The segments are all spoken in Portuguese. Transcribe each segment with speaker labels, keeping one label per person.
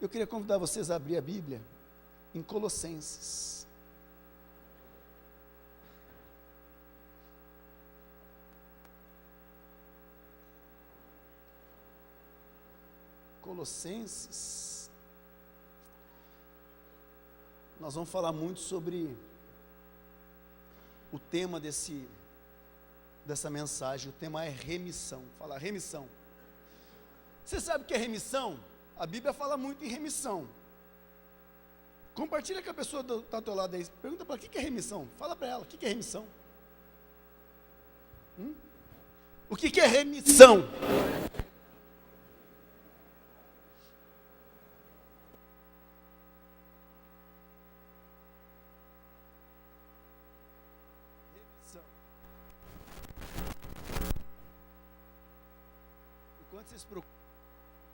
Speaker 1: Eu queria convidar vocês a abrir a Bíblia em Colossenses. Colossenses. Nós vamos falar muito sobre o tema dessa mensagem. O tema é remissão. Fala remissão. Você sabe o que é remissão? A Bíblia fala muito em remissão. Compartilha com a pessoa que está ao teu lado aí. Pergunta para ela, o que é remissão? Fala para ela, o que é remissão? O que é remissão?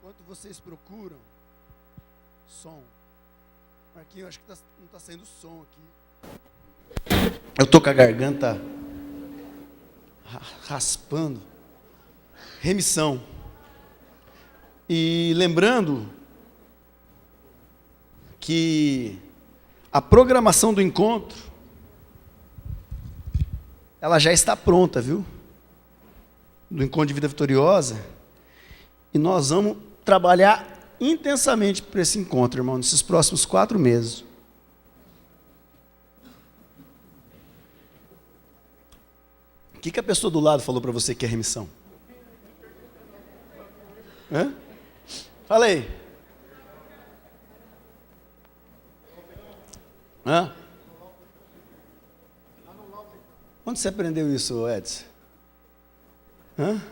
Speaker 1: Enquanto vocês procuram som, Marquinhos, acho que não está saindo som aqui. Eu estou com a garganta raspando. Remissão. E lembrando que a programação do encontro, ela já está pronta, viu? Do Encontro de Vida Vitoriosa. E nós vamos trabalhar intensamente para esse encontro, irmão, nesses próximos 4 meses. O que a pessoa do lado falou para você que é remissão? Hã? Fala aí. Hã? Onde você aprendeu isso, Edson? Hã?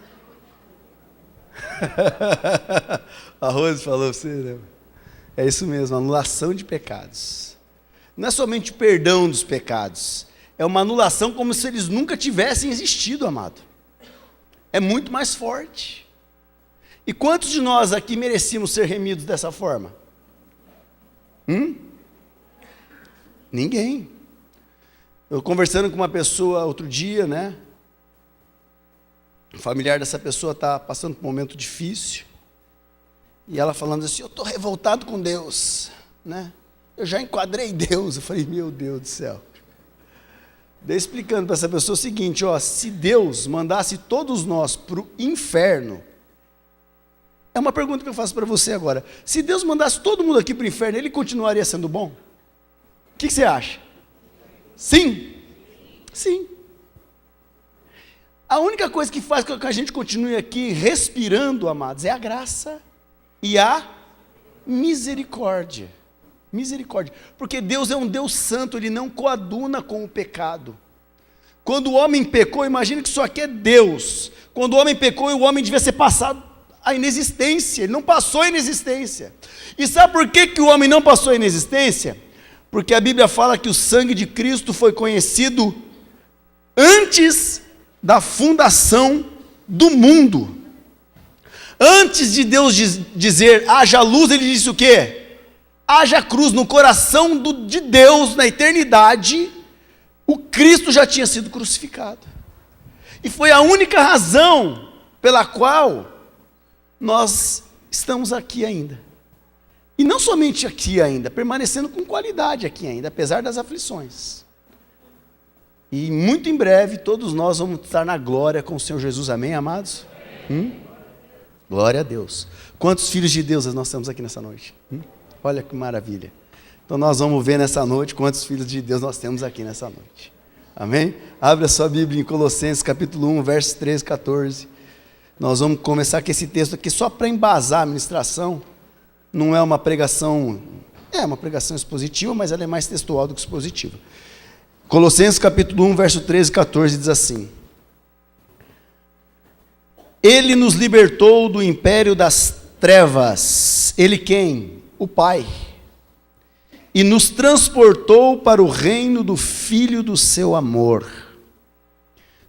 Speaker 1: A Rose falou para você, né? É isso mesmo, anulação de pecados. Não é somente o perdão dos pecados, é uma anulação como se eles nunca tivessem existido, amado. É muito mais forte. E quantos de nós aqui merecíamos ser remidos dessa forma? Ninguém. Eu conversando com uma pessoa outro dia, né? O familiar dessa pessoa está passando por um momento difícil. E ela falando assim, eu estou revoltado com Deus, né? Eu já enquadrei Deus. Eu falei, meu Deus do céu. Daí explicando para essa pessoa o seguinte, ó, se Deus mandasse todos nós para o inferno, é uma pergunta que eu faço para você agora, se Deus mandasse todo mundo aqui para o inferno, ele continuaria sendo bom? O que você acha? Sim? Sim. A única coisa que faz com que a gente continue aqui respirando, amados, é a graça e a misericórdia. Misericórdia. Porque Deus é um Deus santo, Ele não coaduna com o pecado. Quando o homem pecou, imagine que isso aqui é Deus. Quando o homem pecou, o homem devia ser passado à inexistência. Ele não passou à inexistência. E sabe por que o homem não passou à inexistência? Porque a Bíblia fala que o sangue de Cristo foi conhecido antes da fundação do mundo. Antes de Deus dizer, haja luz, Ele disse o quê? Haja cruz. No coração de Deus, na eternidade, o Cristo já tinha sido crucificado. E foi a única razão pela qual nós estamos aqui ainda. E não somente aqui ainda, permanecendo com qualidade aqui ainda, apesar das aflições. E muito em breve, todos nós vamos estar na glória com o Senhor Jesus, amém, amados? Glória a Deus. Quantos filhos de Deus nós temos aqui nessa noite? Olha que maravilha. Então nós vamos ver nessa noite quantos filhos de Deus nós temos aqui nessa noite. Amém? Abre a sua Bíblia em Colossenses capítulo 1, versos 13 e 14. Nós vamos começar com esse texto aqui só para embasar a ministração. Não é uma pregação, é uma pregação expositiva, mas ela é mais textual do que expositiva. Colossenses capítulo 1, verso 13 e 14 diz assim: Ele nos libertou do império das trevas. Ele quem? O Pai. E nos transportou para o reino do Filho do seu amor,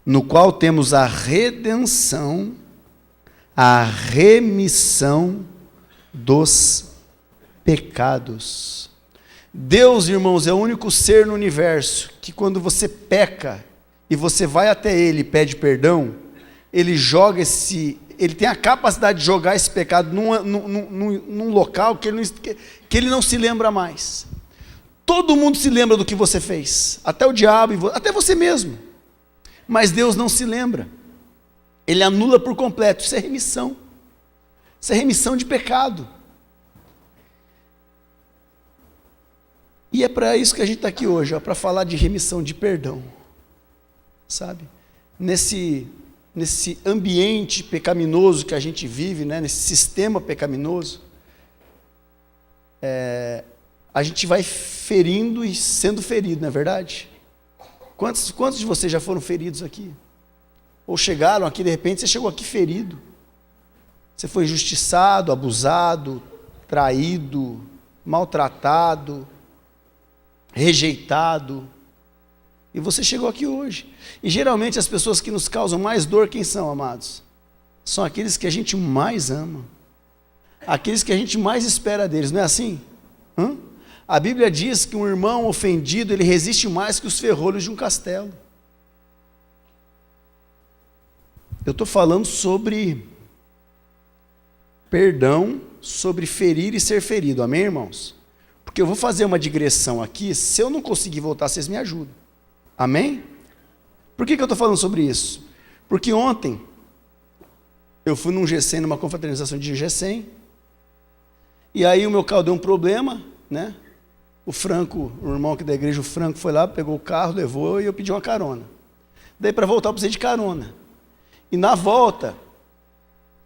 Speaker 1: no qual temos a redenção, a remissão dos pecados. Deus, irmãos, é o único ser no universo que quando você peca e você vai até Ele e pede perdão, Ele joga ele tem a capacidade de jogar esse pecado num local que ele não se lembra mais. Todo mundo se lembra do que você fez, até o diabo, até você mesmo. Mas Deus não se lembra. Ele anula por completo. Isso é remissão. Isso é remissão de pecado. E é para isso que a gente está aqui hoje, para falar de remissão de perdão. Sabe? Nesse ambiente pecaminoso que a gente vive, né? Nesse sistema pecaminoso, a gente vai ferindo e sendo ferido, não é verdade? Quantos de vocês já foram feridos aqui? Ou chegaram aqui, de repente, você chegou aqui ferido. Você foi injustiçado, abusado, traído, maltratado, rejeitado. E você chegou aqui hoje. E geralmente as pessoas que nos causam mais dor, quem são, amados? São aqueles que a gente mais ama. Aqueles que a gente mais espera deles, não é assim? A Bíblia diz que um irmão ofendido, ele resiste mais que os ferrolhos de um castelo. Eu estou falando sobre perdão, sobre ferir e ser ferido, amém, irmãos? Porque eu vou fazer uma digressão aqui, se eu não conseguir voltar, vocês me ajudam, amém? Por que eu estou falando sobre isso? Porque ontem, eu fui num GECEM, numa confraternização de GECEM, e aí o meu carro deu um problema, né? O Franco, o irmão aqui da igreja, o Franco foi lá, pegou o carro, levou e eu pedi uma carona. Daí para voltar eu precisei de carona. E na volta,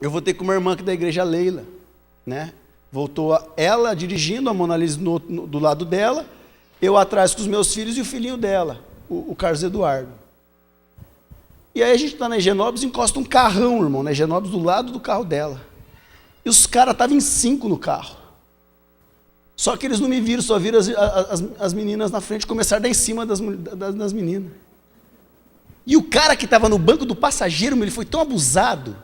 Speaker 1: eu voltei com uma irmã aqui da igreja, a Leila, né? Voltou ela dirigindo, a Mona Lisa do lado dela, eu atrás com os meus filhos e o filhinho dela, o Carlos Eduardo. E aí a gente está na Higienópolis, encosta um carrão, irmão, na Higienópolis, do lado do carro dela. E os caras estavam em 5 no carro. Só que eles não me viram, só viram as meninas na frente, começaram a dar em cima das meninas. E o cara que estava no banco do passageiro, ele foi tão abusado,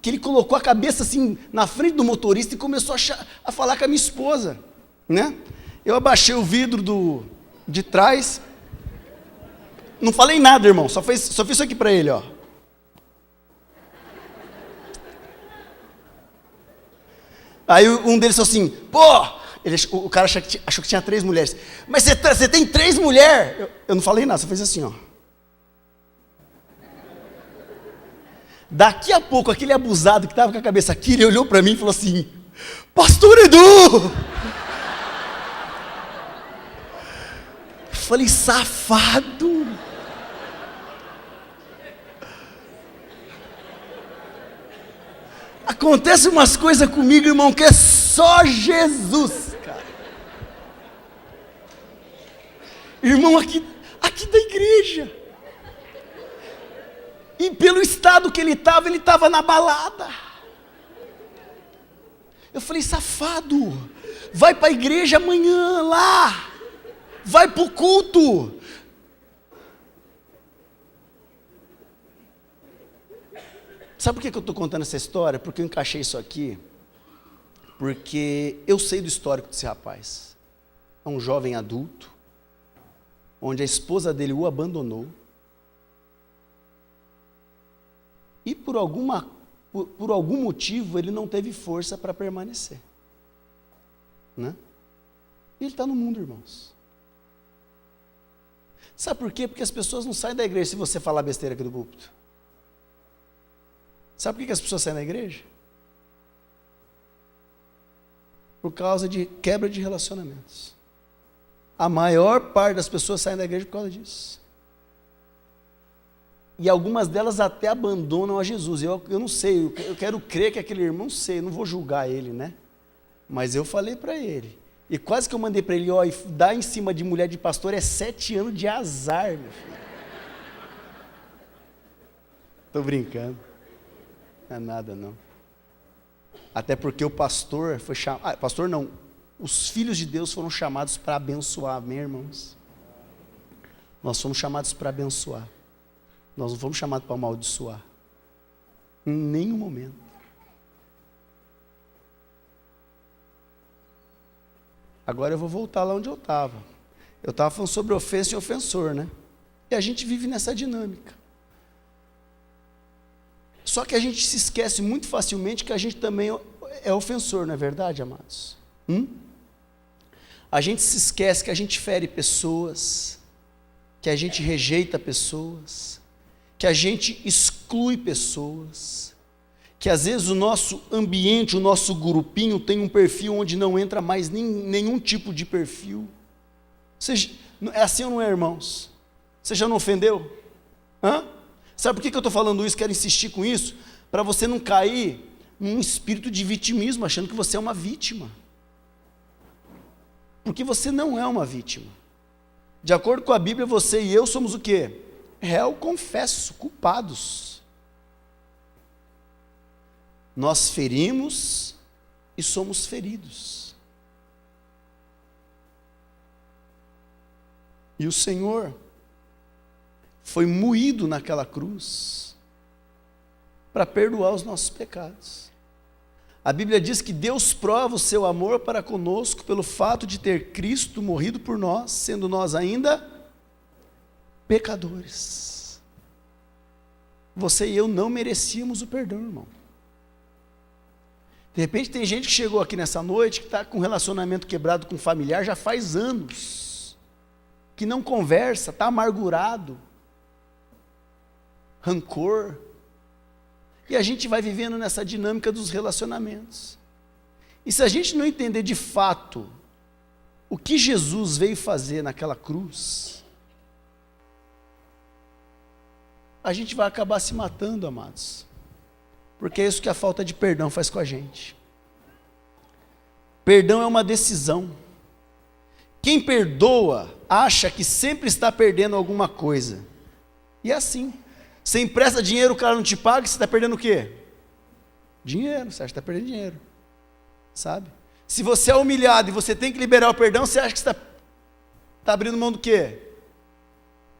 Speaker 1: que ele colocou a cabeça assim na frente do motorista e começou a falar com a minha esposa, né? Eu abaixei o vidro de trás, não falei nada, irmão, só fiz isso aqui para ele, ó. Aí um deles falou assim, pô, o cara achou que tinha 3 mulheres, mas você tem 3 mulheres? Eu não falei nada, só fiz assim, ó. Daqui a pouco, aquele abusado que estava com a cabeça aqui, ele olhou para mim e falou assim, Pastor Edu! Eu falei, safado! Acontece umas coisas comigo, irmão, que é só Jesus, cara. Irmão, aqui da igreja. E pelo estado que ele estava na balada. Eu falei, safado, vai para a igreja amanhã lá, vai para o culto. Sabe por que eu estou contando essa história? Porque eu encaixei isso aqui, porque eu sei do histórico desse rapaz. É um jovem adulto, onde a esposa dele o abandonou, e por algum motivo ele não teve força para permanecer, né? E ele está no mundo, irmãos. Sabe por quê? Porque as pessoas não saem da igreja se você falar besteira aqui do púlpito. Sabe por que as pessoas saem da igreja? Por causa de quebra de relacionamentos. A maior parte das pessoas saem da igreja por causa disso. E algumas delas até abandonam a Jesus. Eu não sei, eu quero crer que aquele irmão, não sei, eu não vou julgar ele, né? Mas eu falei para ele. E quase que eu mandei para ele, ó, dar em cima de mulher de pastor é 7 anos de azar, meu filho. Estou brincando. Não é nada, não. Até porque o pastor foi chamado... pastor não. Os filhos de Deus foram chamados para abençoar, amém, irmãos? Nós fomos chamados para abençoar. Nós não fomos chamados para amaldiçoar. Em nenhum momento. Agora eu vou voltar lá onde eu estava. Eu estava falando sobre ofensa e ofensor, né? E a gente vive nessa dinâmica. Só que a gente se esquece muito facilmente que a gente também é ofensor, não é verdade, amados? A gente se esquece que a gente fere pessoas, que a gente rejeita pessoas, que a gente exclui pessoas, que às vezes o nosso ambiente, o nosso grupinho tem um perfil onde não entra mais nenhum tipo de perfil. É assim ou não é, irmãos? Você já não ofendeu? Sabe por que eu estou falando isso? Quero insistir com isso, para você não cair num espírito de vitimismo, achando que você é uma vítima. Porque você não é uma vítima. De acordo com a Bíblia, você e eu somos o quê? Réu confesso, culpados. Nós ferimos e somos feridos. E o Senhor foi moído naquela cruz para perdoar os nossos pecados. A Bíblia diz que Deus prova o seu amor para conosco pelo fato de ter Cristo morrido por nós, sendo nós ainda pecadores. Você e eu não merecíamos o perdão, irmão. De repente tem gente que chegou aqui nessa noite, que está com um relacionamento quebrado com um familiar já faz anos, que não conversa, está amargurado, rancor, e a gente vai vivendo nessa dinâmica dos relacionamentos. E se a gente não entender de fato o que Jesus veio fazer naquela cruz, a gente vai acabar se matando, amados, porque é isso que a falta de perdão faz com a gente. Perdão é uma decisão. Quem perdoa acha que sempre está perdendo alguma coisa, e é assim. Você empresta dinheiro, o cara não te paga, você está perdendo o quê? Dinheiro, você acha que está perdendo dinheiro, sabe? Se você é humilhado e você tem que liberar o perdão, você acha que você está abrindo mão do quê?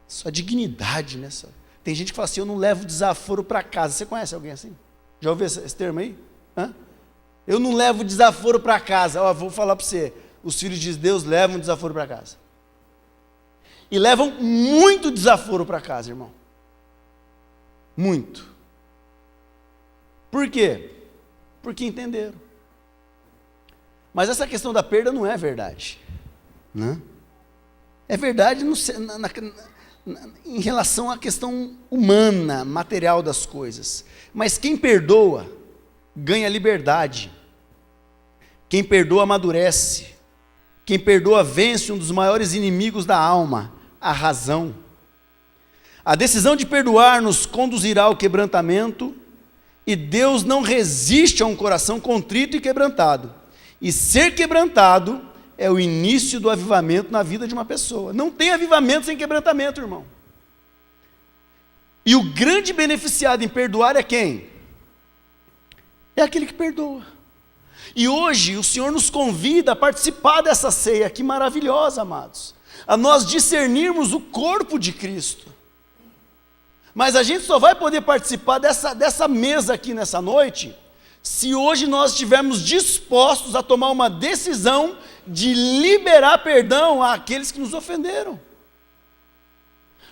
Speaker 1: Sua dignidade, né? Tem gente que fala assim, eu não levo desaforo para casa. Você conhece alguém assim? Já ouviu esse termo aí? Eu não levo desaforo para casa. Vou falar para você, os filhos de Deus levam desaforo para casa. E levam muito desaforo para casa, irmão. Muito. Por quê? Porque entenderam. Mas essa questão da perda não é verdade, né? É verdade em relação à questão humana, material das coisas. Mas quem perdoa, ganha liberdade. Quem perdoa, amadurece. Quem perdoa, vence um dos maiores inimigos da alma, a razão. A decisão de perdoar nos conduzirá ao quebrantamento, e Deus não resiste a um coração contrito e quebrantado. E ser quebrantado é o início do avivamento na vida de uma pessoa. Não tem avivamento sem quebrantamento, irmão. E o grande beneficiado em perdoar é quem? É aquele que perdoa. E hoje o Senhor nos convida a participar dessa ceia aqui maravilhosa, amados, a nós discernirmos o corpo de Cristo. Mas a gente só vai poder participar dessa mesa aqui nessa noite, se hoje nós estivermos dispostos a tomar uma decisão de liberar perdão àqueles que nos ofenderam.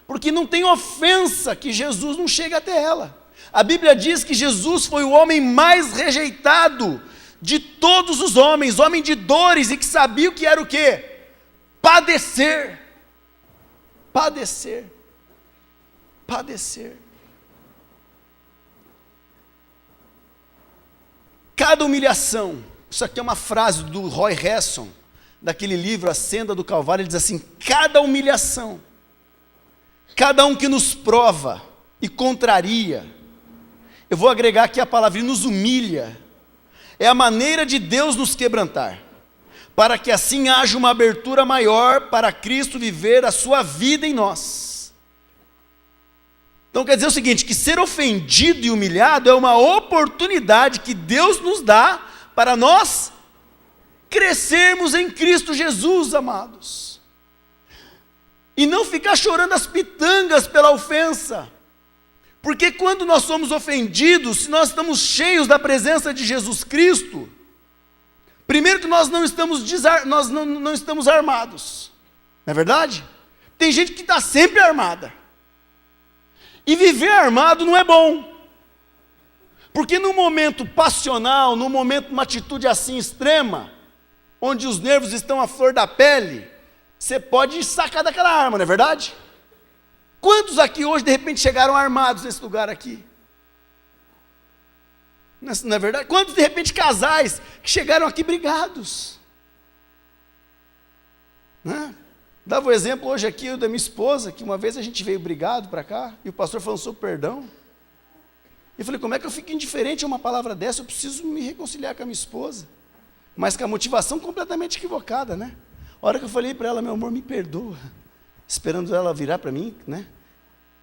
Speaker 1: Porque não tem ofensa que Jesus não chegue até ela. A Bíblia diz que Jesus foi o homem mais rejeitado de todos os homens, homem de dores, e que sabia o que era o quê? Padecer. Padecer. Padecer. Cada humilhação, isso aqui é uma frase do Roy Hesson, daquele livro A Senda do Calvário, ele diz assim: cada humilhação, cada um que nos prova e contraria, eu vou agregar aqui a palavra, nos humilha, é a maneira de Deus nos quebrantar, para que assim haja uma abertura maior para Cristo viver a sua vida em nós. Então quer dizer o seguinte, que ser ofendido e humilhado é uma oportunidade que Deus nos dá para nós crescermos em Cristo Jesus, amados. E não ficar chorando as pitangas pela ofensa. Porque quando nós somos ofendidos, se nós estamos cheios da presença de Jesus Cristo, primeiro que nós não estamos armados. Não é verdade? Tem gente que está sempre armada. E viver armado não é bom. Porque no momento passional, no momento, uma atitude assim extrema, onde os nervos estão à flor da pele, você pode sacar daquela arma, não é verdade? Quantos aqui hoje, de repente, chegaram armados nesse lugar aqui? Não é verdade? Quantos, de repente, casais que chegaram aqui brigados? Né? Dava o exemplo hoje aqui da minha esposa, que uma vez a gente veio brigado para cá, e o pastor falando sobre perdão. Eu falei, como é que eu fico indiferente a uma palavra dessa? Eu preciso me reconciliar com a minha esposa. Mas com a motivação completamente equivocada, né? A hora que eu falei para ela, meu amor, me perdoa, esperando ela virar para mim, né?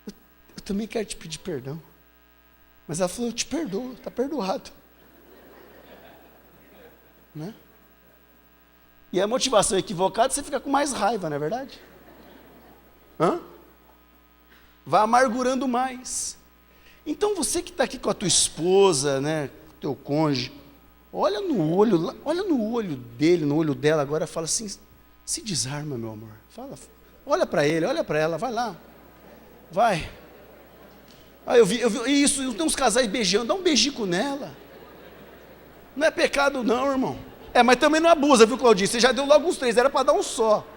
Speaker 1: Eu também quero te pedir perdão. Mas ela falou, eu te perdoo, está perdoado. Né? E a motivação equivocada, você fica com mais raiva, não é verdade? Vai amargurando mais. Então você que está aqui com a tua esposa, né, com o teu cônjuge, olha no olho dele, no olho dela agora, fala assim, se desarma, meu amor. Olha para ele, olha para ela, vai lá. Vai. Eu vi isso, tem uns casais beijando, dá um beijico nela. Não é pecado não, irmão. Mas também não abusa, viu, Claudinho? Você já deu logo uns 3, era para dar um só.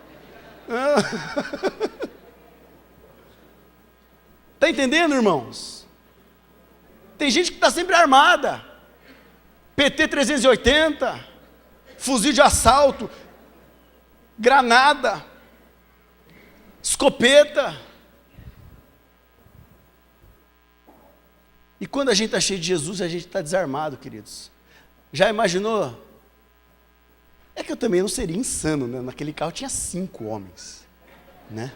Speaker 1: Está entendendo, irmãos? Tem gente que está sempre armada. PT 380, fuzil de assalto, granada, escopeta. E quando a gente está cheio de Jesus, a gente está desarmado, queridos. Já imaginou? É que eu também não seria insano, né? Naquele carro tinha 5 homens, né?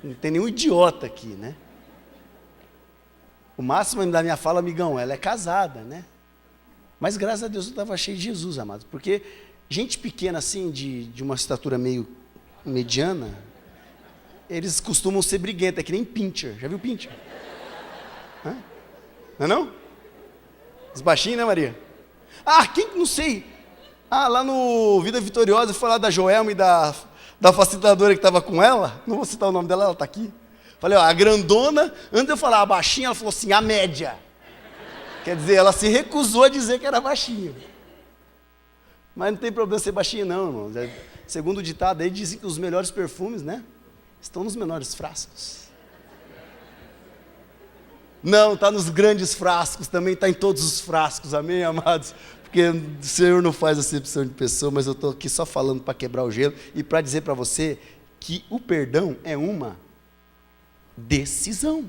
Speaker 1: Não tem nenhum idiota aqui, né? O máximo da minha fala, amigão, ela é casada, né? Mas graças a Deus eu estava cheio de Jesus, amados. Porque gente pequena assim, de uma estatura meio mediana, eles costumam ser briguentos, é que nem pincher. Já viu pincher? Não é não? Os baixinhos, né, Maria? Quem, não sei. Lá no Vida Vitoriosa, foi lá da Joelma e da facilitadora que estava com ela, não vou citar o nome dela, ela está aqui. Falei, a grandona, antes de eu falar a baixinha, ela falou assim, a média. Quer dizer, ela se recusou a dizer que era baixinha. Mas não tem problema ser baixinha não, irmão. Segundo o ditado aí, dizem que os melhores perfumes, né, estão nos menores frascos. Não, está nos grandes frascos, também está em todos os frascos, amém, amados? Porque o Senhor não faz acepção de pessoa, mas eu estou aqui só falando para quebrar o gelo e para dizer para você que o perdão é uma decisão.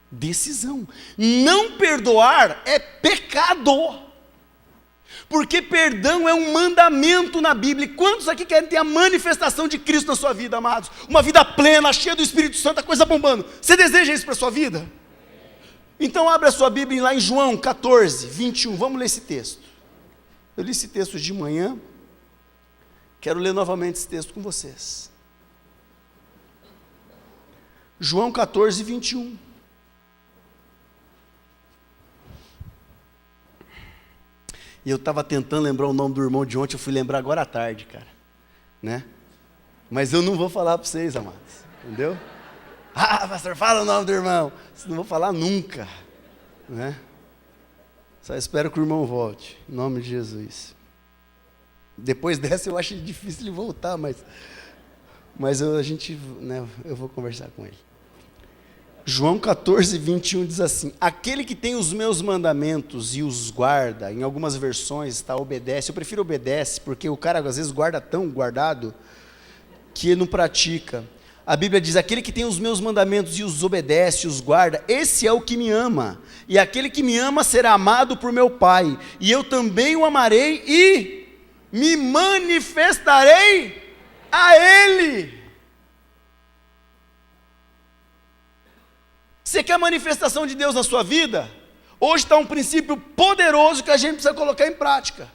Speaker 1: Decisão. Não perdoar é pecado. Porque perdão é um mandamento na Bíblia. E quantos aqui querem ter a manifestação de Cristo na sua vida, amados? Uma vida plena, cheia do Espírito Santo, a coisa bombando. Você deseja isso para a sua vida? Então abre a sua Bíblia lá em João 14, 21. Vamos ler esse texto. Eu li esse texto de manhã. Quero ler novamente esse texto com vocês. João 14, 21. E eu estava tentando lembrar o nome do irmão de ontem, eu fui lembrar agora à tarde, cara. Né? Mas eu não vou falar para vocês, amados. Entendeu? Pastor, fala o nome do irmão. Não vou falar nunca. Né? Só espero que o irmão volte. Em nome de Jesus. Depois dessa eu acho difícil ele voltar, mas eu vou conversar com ele. João 14, 21 diz assim, aquele que tem os meus mandamentos e os guarda, em algumas versões está obedece, eu prefiro obedece, porque o cara às vezes guarda tão guardado, que ele não pratica. A Bíblia diz, aquele que tem os meus mandamentos e os obedece, os guarda, esse é o que me ama, e aquele que me ama será amado por meu Pai, e eu também o amarei e me manifestarei a Ele. Você quer a manifestação de Deus na sua vida? Hoje está um princípio poderoso que a gente precisa colocar em prática.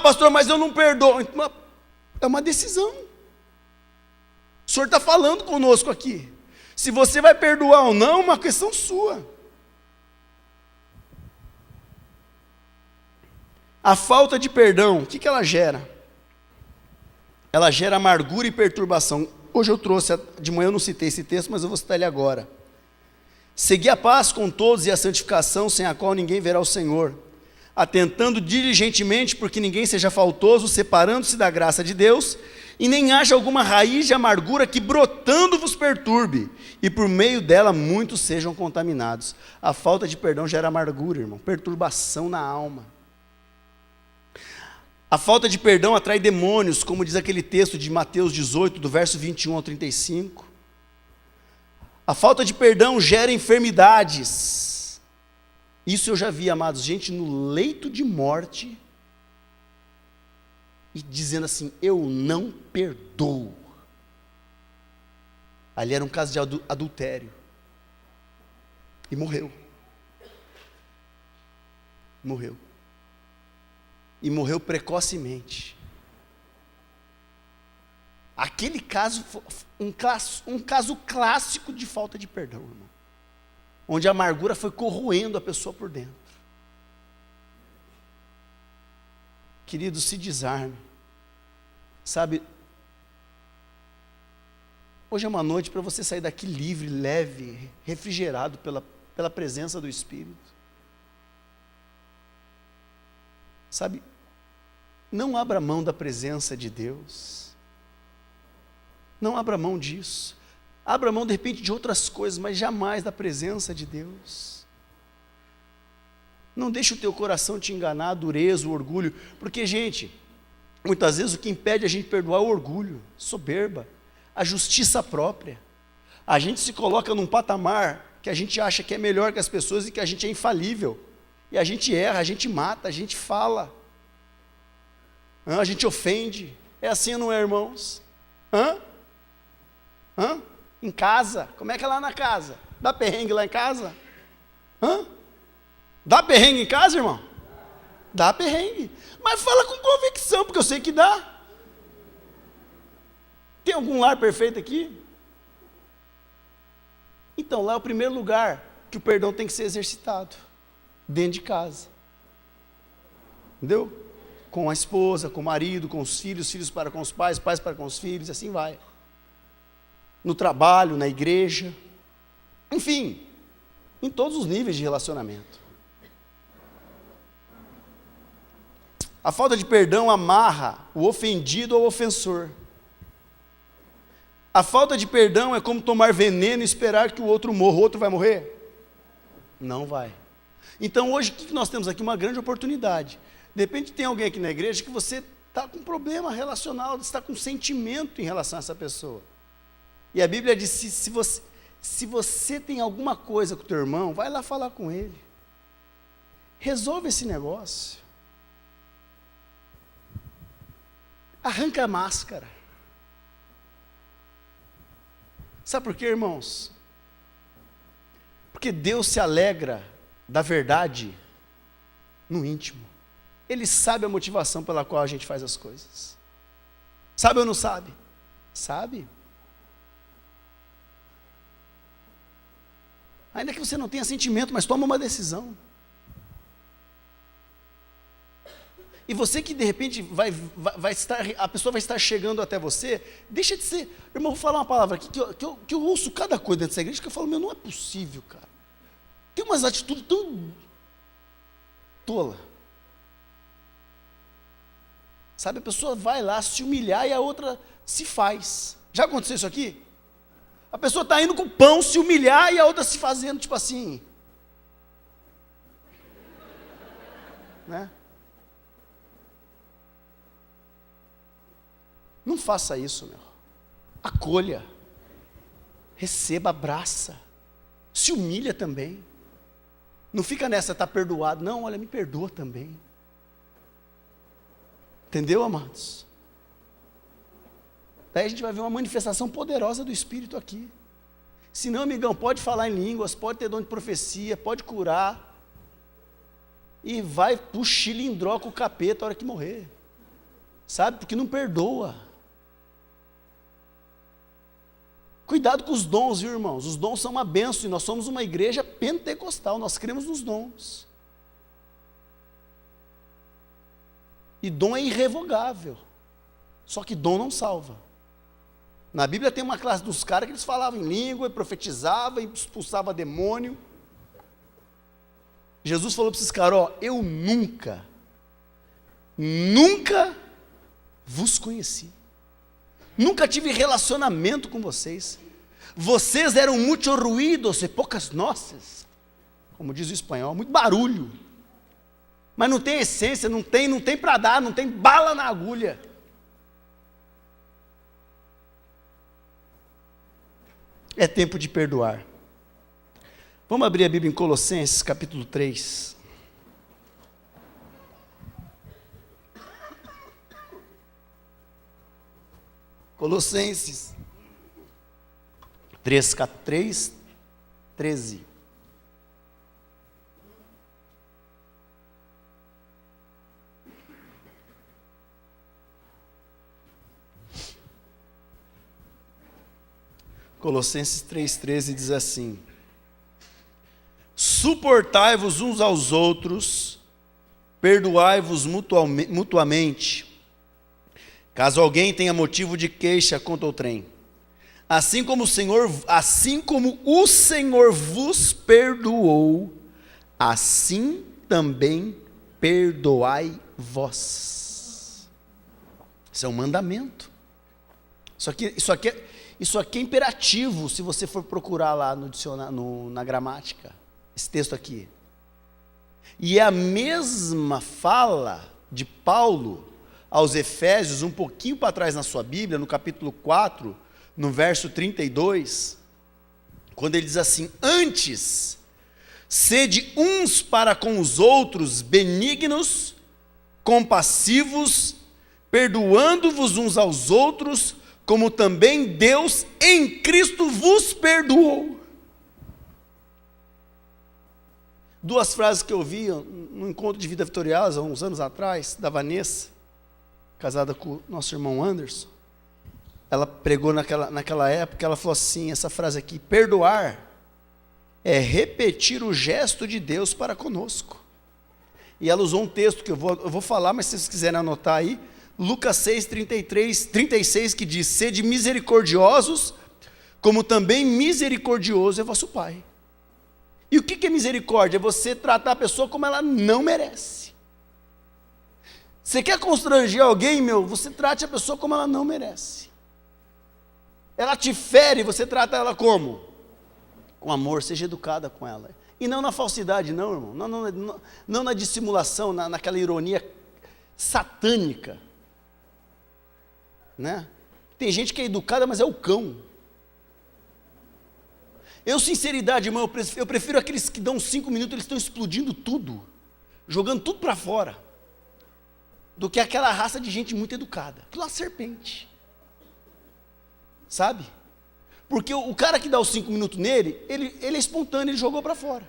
Speaker 1: Pastor, mas eu não perdoo. É uma decisão. O Senhor está falando conosco aqui. Se você vai perdoar ou não, é uma questão sua. A falta de perdão, o que ela gera? Ela gera amargura e perturbação. Hoje eu trouxe, de manhã eu não citei esse texto, mas eu vou citar ele agora. Segui a paz com todos e a santificação, sem a qual ninguém verá o Senhor, atentando diligentemente porque ninguém seja faltoso, separando-se da graça de Deus, e nem haja alguma raiz de amargura que brotando vos perturbe, e por meio dela muitos sejam contaminados. A falta de perdão gera amargura, irmão, perturbação na alma. A falta de perdão atrai demônios, como diz aquele texto de Mateus 18, do verso 21 ao 35. A falta de perdão gera enfermidades. Isso eu já vi, amados, gente no leito de morte e dizendo assim: eu não perdoo. Ali era um caso de adultério. E morreu. Morreu. E morreu precocemente. Aquele caso foi um caso clássico de falta de perdão, irmão, onde a amargura foi corroendo a pessoa por dentro. Querido, se desarme. Sabe, hoje é uma noite para você sair daqui livre, leve, refrigerado pela presença do Espírito. Sabe, não abra mão da presença de Deus. Não abra mão disso. Abra mão de repente de outras coisas, mas jamais da presença de Deus. Não deixe o teu coração te enganar, a dureza, o orgulho, porque, gente, muitas vezes o que impede a gente perdoar é o orgulho, soberba, a justiça própria. A gente se coloca num patamar que a gente acha que é melhor que as pessoas e que a gente é infalível. E a gente erra, a gente mata, a gente fala. A gente ofende. É assim ou não é, irmãos? Em casa? Como é que é lá na casa? Dá perrengue lá em casa? Dá perrengue em casa, irmão? Dá perrengue. Mas fala com convicção, porque eu sei que dá. Tem algum lar perfeito aqui? Então, lá é o primeiro lugar que o perdão tem que ser exercitado. Dentro de casa. Entendeu? Com a esposa, com o marido, com os filhos para com os pais, pais para com os filhos, assim vai. No trabalho, na igreja, enfim, em todos os níveis de relacionamento. A falta de perdão amarra o ofendido ao ofensor. A falta de perdão é como tomar veneno e esperar que o outro morra. O outro vai morrer? Não vai. Então hoje, o que nós temos aqui? Uma grande oportunidade. De repente tem alguém aqui na igreja que você está com um problema relacional, está com um sentimento em relação a essa pessoa. E a Bíblia diz, se você tem alguma coisa com o teu irmão, vai lá falar com ele. Resolve esse negócio. Arranca a máscara. Sabe por quê, irmãos? Porque Deus se alegra da verdade no íntimo. Ele sabe a motivação pela qual a gente faz as coisas. Sabe ou não sabe? Sabe. Ainda que você não tenha sentimento, mas toma uma decisão. E você que de repente vai estar, a pessoa vai estar chegando até você, deixa de ser. Irmão, vou falar uma palavra aqui que eu ouço cada coisa dentro dessa igreja que eu falo, meu, não é possível, cara. Tem umas atitudes tão tola. Sabe, a pessoa vai lá se humilhar e a outra se faz. Já aconteceu isso aqui? A pessoa está indo com o pão se humilhar e a outra se fazendo, tipo assim. Né? Não faça isso, meu. Acolha. Receba, abraça. Se humilha também. Não fica nessa, está perdoado. Não, olha, me perdoa também. Entendeu, amados? Daí a gente vai ver uma manifestação poderosa do Espírito aqui. Se não, amigão, pode falar em línguas, pode ter dom de profecia, pode curar. E vai pro chilindró com o capeta a hora que morrer. Sabe? Porque não perdoa. Cuidado com os dons, viu, irmãos? Os dons são uma bênção e nós somos uma igreja pentecostal, nós cremos nos dons. E dom é irrevogável. Só que dom não salva. Na Bíblia tem uma classe dos caras que eles falavam em língua, profetizavam, expulsavam demônio. Jesus falou para esses caras, ó, eu nunca vos conheci. Nunca tive relacionamento com vocês. Vocês eram muito ruídos e poucas noces. Como diz o espanhol, muito barulho. Mas não tem essência, não tem para dar, não tem bala na agulha. É tempo de perdoar. Vamos abrir a Bíblia em Colossenses, capítulo 3. Colossenses 3, 13. Colossenses 3,13 diz assim: suportai-vos uns aos outros, perdoai-vos mutuamente, caso alguém tenha motivo de queixa contra outrem. Assim como o Senhor vos perdoou, assim também perdoai vós. Isso é um mandamento. Isso aqui é imperativo, se você for procurar lá no dicionário, na gramática, esse texto aqui. E é a mesma fala de Paulo aos Efésios, um pouquinho para trás na sua Bíblia, no capítulo 4, no verso 32, quando ele diz assim: antes, sede uns para com os outros benignos, compassivos, perdoando-vos uns aos outros, como também Deus em Cristo vos perdoou. Duas frases que eu vi no encontro de vida vitoriosa, há uns anos atrás, da Vanessa, casada com o nosso irmão Anderson. Ela pregou naquela época, ela falou assim, essa frase aqui: perdoar é repetir o gesto de Deus para conosco. E ela usou um texto que eu vou falar, mas se vocês quiserem anotar aí, Lucas 6:36, que diz: sede misericordiosos, como também misericordioso é vosso Pai. E o que é misericórdia? É você tratar a pessoa como ela não merece. Você quer constranger alguém, você trate a pessoa como ela não merece. Ela te fere, você trata ela como? Com amor, seja educada com ela. E não na falsidade, não, irmão. Não na dissimulação, naquela ironia satânica. Né? Tem gente que é educada, mas é o cão. Sinceridade, irmão, eu prefiro aqueles que dão 5 minutos, eles estão explodindo tudo, jogando tudo para fora, do que aquela raça de gente muito educada. Aquilo é uma serpente. Sabe? Porque o cara que dá os 5 minutos nele, ele é espontâneo, ele jogou para fora.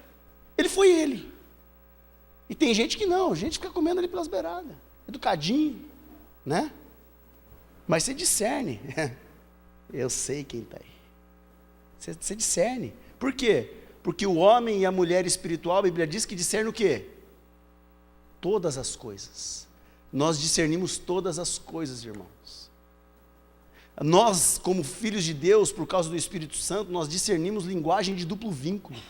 Speaker 1: Ele foi ele. E tem gente que não, gente fica comendo ali pelas beiradas, educadinho, né? Mas você discerne. Eu sei quem está aí. Você discerne. Por quê? Porque o homem e a mulher espiritual, a Bíblia diz que discerne o quê? Todas as coisas. Nós discernimos todas as coisas, irmãos. Nós, como filhos de Deus, por causa do Espírito Santo, nós discernimos linguagem de duplo vínculo.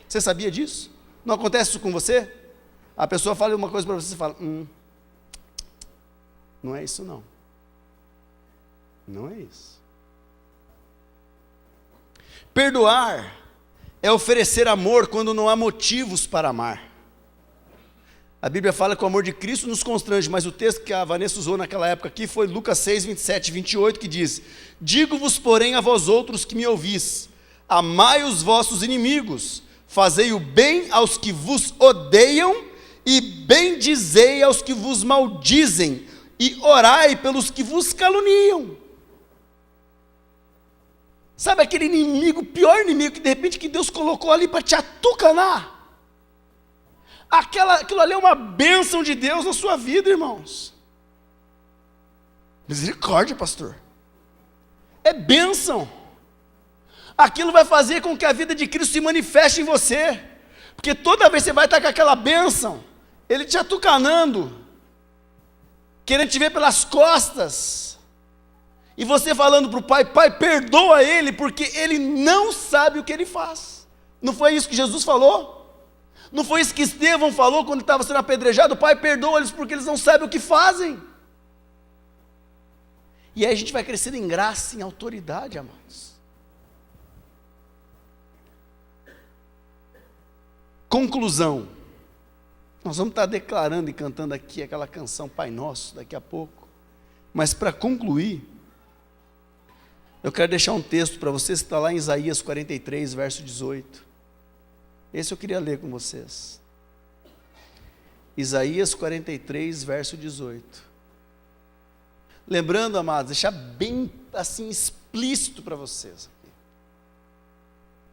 Speaker 1: Você sabia disso? Não acontece isso com você? A pessoa fala uma coisa para você e fala: não é isso não. Não é isso. Perdoar é oferecer amor quando não há motivos para amar. A Bíblia fala que o amor de Cristo nos constrange, mas o texto que a Vanessa usou naquela época aqui foi Lucas 6, 27 e 28, que diz: digo-vos, porém, a vós outros que me ouvis, amai os vossos inimigos, fazei o bem aos que vos odeiam, e bendizei aos que vos maldizem, e orai pelos que vos caluniam. Sabe aquele inimigo, pior inimigo, que de repente que Deus colocou ali para te atucanar? Aquilo ali é uma bênção de Deus na sua vida, irmãos. Misericórdia, pastor. É bênção. Aquilo vai fazer com que a vida de Cristo se manifeste em você. Porque toda vez que você vai estar com aquela bênção, Ele te atucanando, querendo te ver pelas costas. E você falando para o pai, pai, perdoa ele, porque ele não sabe o que ele faz. Não foi isso que Jesus falou? Não foi isso que Estevão falou quando estava sendo apedrejado? Pai, perdoa eles porque eles não sabem o que fazem. E aí a gente vai crescendo em graça, em autoridade, amados. Conclusão. Nós vamos estar declarando e cantando aqui aquela canção Pai Nosso daqui a pouco. Mas para concluir, eu quero deixar um texto para vocês que está lá em Isaías 43, verso 18. Esse eu queria ler com vocês. Isaías 43, verso 18. Lembrando, amados, deixar bem assim explícito para vocês.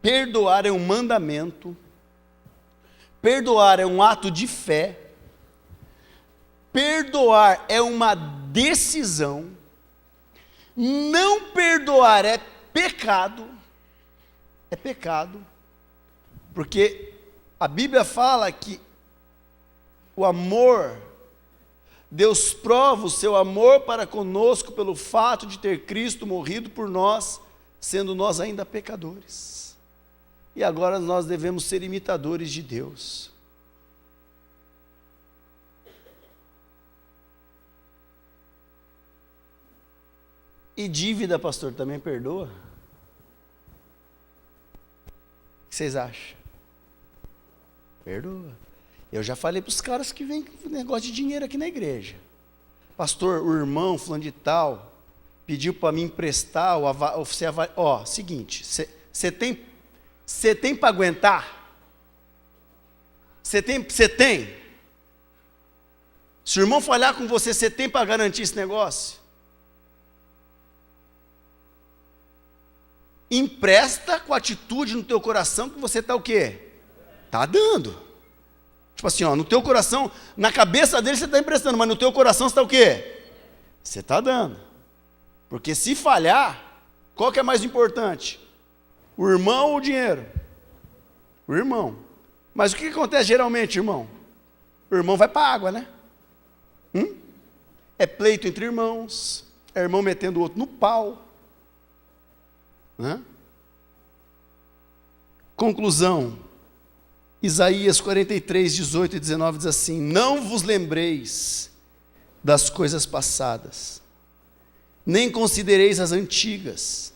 Speaker 1: Perdoar é um mandamento. Perdoar é um ato de fé. Perdoar é uma decisão. Não perdoar é pecado. É pecado. Porque a Bíblia fala que o amor, Deus prova o seu amor para conosco pelo fato de ter Cristo morrido por nós, sendo nós ainda pecadores. E agora nós devemos ser imitadores de Deus. E dívida, pastor, também perdoa? O que vocês acham? Perdoa. Eu já falei para os caras que vêm com negócio de dinheiro aqui na igreja. Pastor, o irmão fulano de tal pediu para me emprestar, seguinte, você tem para aguentar? Você tem? Se o irmão falhar com você, você tem para garantir esse negócio? Empresta com atitude no teu coração que você está o quê? Está dando. Tipo assim, no teu coração, na cabeça dele você está emprestando, mas no teu coração você está o quê? Você está dando. Porque se falhar, qual que é mais importante? O irmão ou o dinheiro? O irmão. Mas o que acontece geralmente, irmão? O irmão vai para a água, né? É pleito entre irmãos, é irmão metendo o outro no pau. Conclusão, Isaías 43, 18 e 19 diz assim: não vos lembreis das coisas passadas, nem considereis as antigas.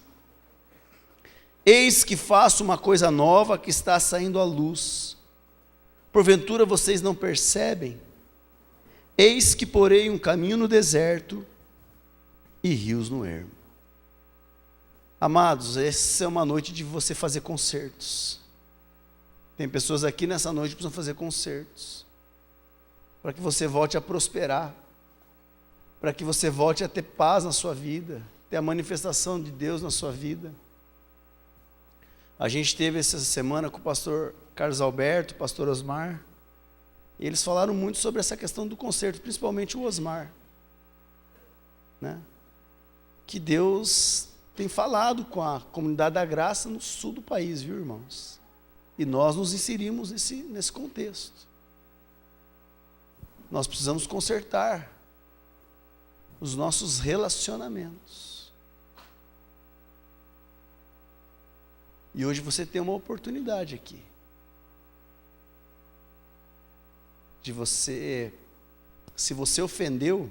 Speaker 1: Eis que faço uma coisa nova que está saindo à luz. Porventura vocês não percebem? Eis que porei um caminho no deserto e rios no ermo. Amados, essa é uma noite de você fazer concertos. Tem pessoas aqui nessa noite que precisam fazer concertos. Para que você volte a prosperar. Para que você volte a ter paz na sua vida. Ter a manifestação de Deus na sua vida. A gente teve essa semana com o pastor Carlos Alberto, o pastor Osmar. E eles falaram muito sobre essa questão do concerto, principalmente o Osmar. Que Deus tem falado com a comunidade da graça no sul do país, viu, irmãos? E nós nos inserimos nesse contexto. Nós precisamos consertar os nossos relacionamentos. E hoje você tem uma oportunidade aqui. De você, se você ofendeu,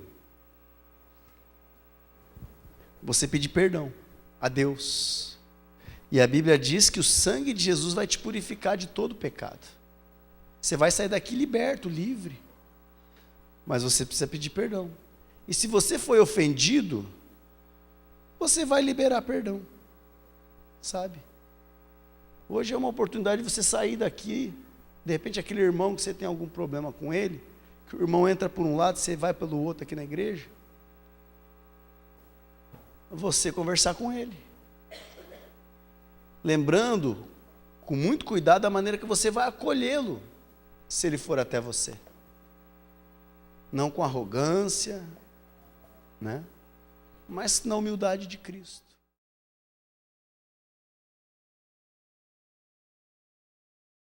Speaker 1: você pedir perdão a Deus. E a Bíblia diz que o sangue de Jesus vai te purificar de todo pecado. Você vai sair daqui liberto, livre. Mas você precisa pedir perdão. E se você foi ofendido, você vai liberar perdão. Sabe? Hoje é uma oportunidade de você sair daqui. De repente aquele irmão que você tem algum problema com ele, que o irmão entra por um lado, você vai pelo outro aqui na igreja. Você conversar com ele. Lembrando, com muito cuidado, a maneira que você vai acolhê-lo, se ele for até você. Não com arrogância, mas na humildade de Cristo.